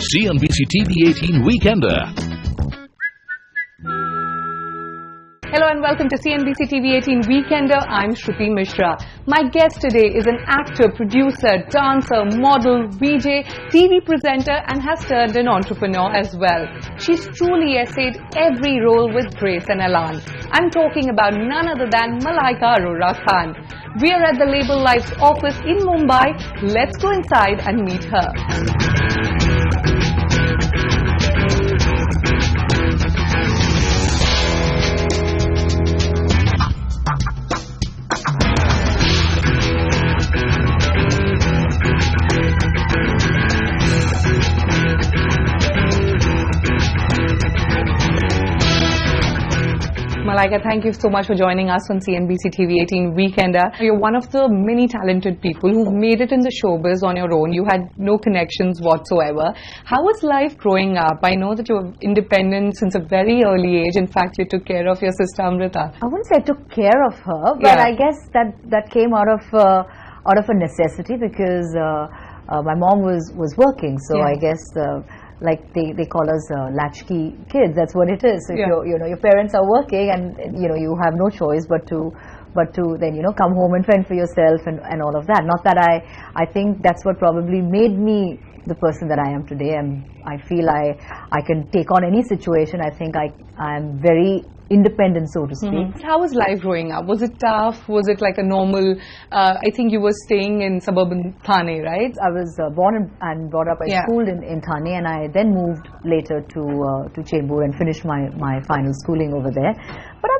CNBC-TV18 Weekender. Hello and welcome to CNBC-TV18 Weekender. I'm Shruti Mishra. My guest today is an actor, producer, dancer, model, VJ, TV presenter and has turned an entrepreneur as well. She's truly essayed every role with grace and elan. I'm talking about none other than Malaika Arora Khan. We are at the Label Life's office in Mumbai. Let's go inside and meet her. Malaika, thank you so much for joining us on CNBC-TV18 Weekender. You're one of the many talented people who've made it in the showbiz on your own. You had no connections whatsoever. How was life growing up? I know that you were independent since a very early age. In fact, you took care of your sister Amrita. I wouldn't say I took care of her, but I guess that came out of a necessity because my mom was working. So I guess like they call us latchkey kids. That's what it is. If your parents are working and you have no choice but to then come home and fend for yourself and all of that. Not that I think that's what probably made me the person that I am today, and I feel I can take on any situation. I think I'm very independent, so to speak. How was life growing up? Was it tough? Was it like a normal, I think you were staying in suburban Thane, right? I was born and brought up, I schooled in Thane, and I then moved later to Chembur and finished my final schooling over there. But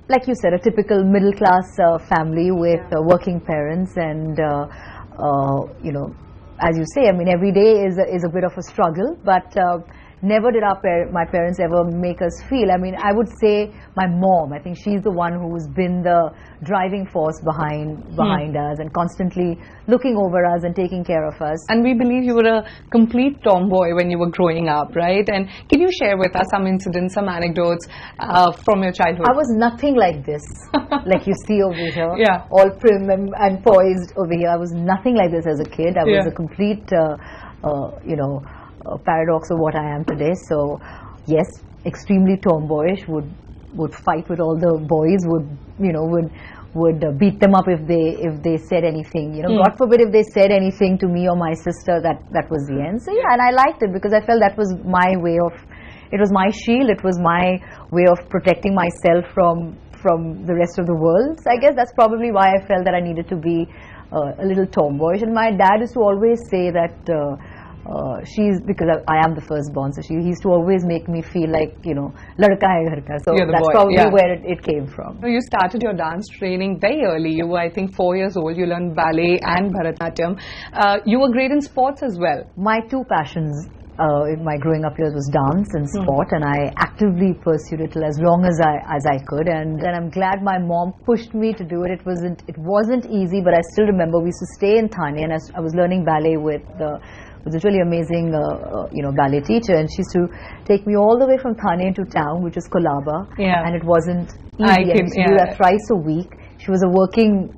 like you said, a typical middle class family with working parents, and as you say, every day is a bit of a struggle, but never did my parents ever make us feel. I would say my mom. I think she's the one who's been the driving force behind us and constantly looking over us and taking care of us. And we believe you were a complete tomboy when you were growing up, right? And can you share with us some incidents, some anecdotes from your childhood? I was nothing like this, like you see over here, all prim and poised over here. I was nothing like this as a kid. I was a complete, paradox of what I am today. So yes, extremely tomboyish, would fight with all the boys, would beat them up if they said anything, God forbid if they said anything to me or my sister, that was the end. So and I liked it because I felt that was my way of, it was my shield, it was my way of protecting myself from the rest of the world. So I guess that's probably why I felt that I needed to be a little tomboyish. And my dad used to always say that because I am the firstborn, so he used to always make me feel like, ladka hai ghar ka. So that's probably where it came from. So you started your dance training very early. You were, I think, 4 years old. You learned ballet and Bharatanatyam. You were great in sports as well. My two passions in my growing up years was dance and sport, and I actively pursued it till as long as I could, and I'm glad my mom pushed me to do it. It wasn't easy, but I still remember we used to stay in Thane, and I was learning ballet with a really amazing ballet teacher, and she used to take me all the way from Thane to town, which is Kolaba, and it wasn't easy. I used to do that thrice a week. She was a working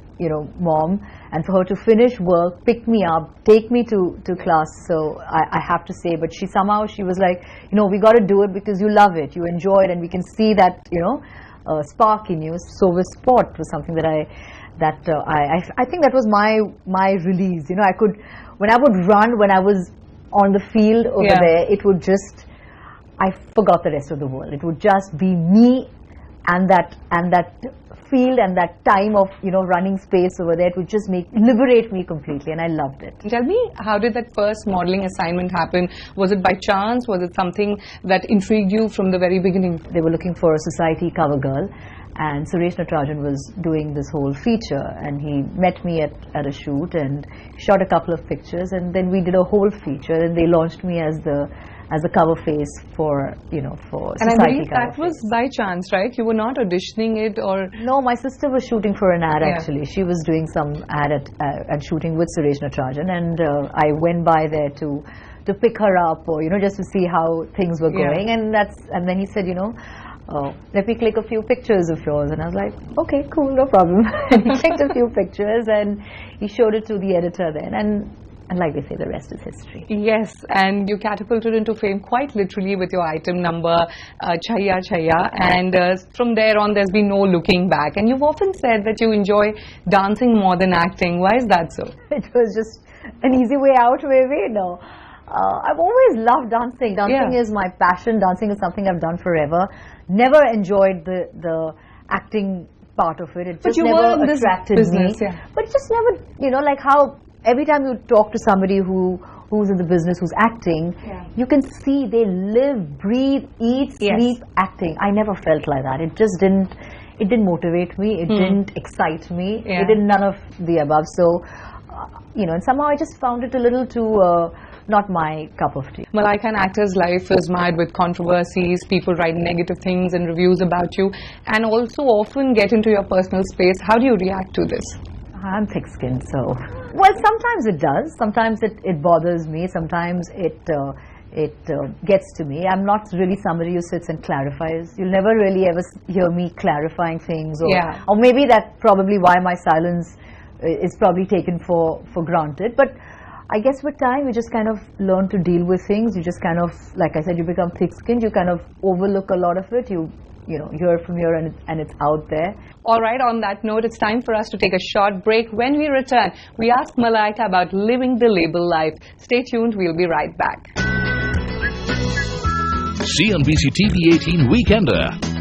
mom, and for her to finish work, pick me up, take me to class, so I have to say, but she was like, we got to do it because you love it, you enjoy it, and we can see that spark in you. So with sport was something that I think that was my release. I could, when I would run, when I was on the field over there, it would just, I forgot the rest of the world. It would just be me and that field and that time of running space over there. It would just liberate me completely, and I loved it. Tell me, how did that first modeling assignment happen? Was it by chance? Was it something that intrigued you from the very beginning? They were looking for a society cover girl, and Suresh Natarajan was doing this whole feature, and he met me at a shoot and shot a couple of pictures, and then we did a whole feature, and they launched me as the cover face for for and society. I believe cover that was face. by chance, right? You were not auditioning it, or no? My sister was shooting for an ad actually. She was doing some ad and shooting with Suresh Natarajan, and I went by there to pick her up, or just to see how things were going, and then he said, let me click a few pictures of yours, and I was like, okay, cool, no problem. And he clicked a few pictures and he showed it to the editor then, and And like they say, the rest is history. Yes, and you catapulted into fame quite literally with your item number, Chaya Chaya, and from there on there's been no looking back. And you've often said that you enjoy dancing more than acting. Why is that so? It was just an easy way out, maybe. No. I've always loved dancing. Dancing is my passion. Dancing is something I've done forever. Never enjoyed the acting part of it. It just never attracted me. But just never, you know, like how every time you talk to somebody who's in the business, who's acting, you can see they live, breathe, eat, sleep, acting. I never felt like that. It just didn't motivate me. It didn't excite me. It did none of the above. So, you know, and somehow I just found it a little too not my cup of tea. Malaika, an actor's life is marred with controversies. People write negative things and reviews about you, and also often get into your personal space. How do you react to this? I'm thick-skinned, so... Well, sometimes it does. Sometimes it bothers me. Sometimes it gets to me. I'm not really somebody who sits and clarifies. You'll never really ever hear me clarifying things. Or maybe that's probably why my silence is probably taken for granted. But I guess with time, you just kind of learn to deal with things. You just kind of, like I said, you become thick-skinned. You kind of overlook a lot of it. You know, hear from here and it's out there. All right, on that note, it's time for us to take a short break. When we return, we ask Malaika about living the label life. Stay tuned, we'll be right back. CNBC-TV18 Weekender.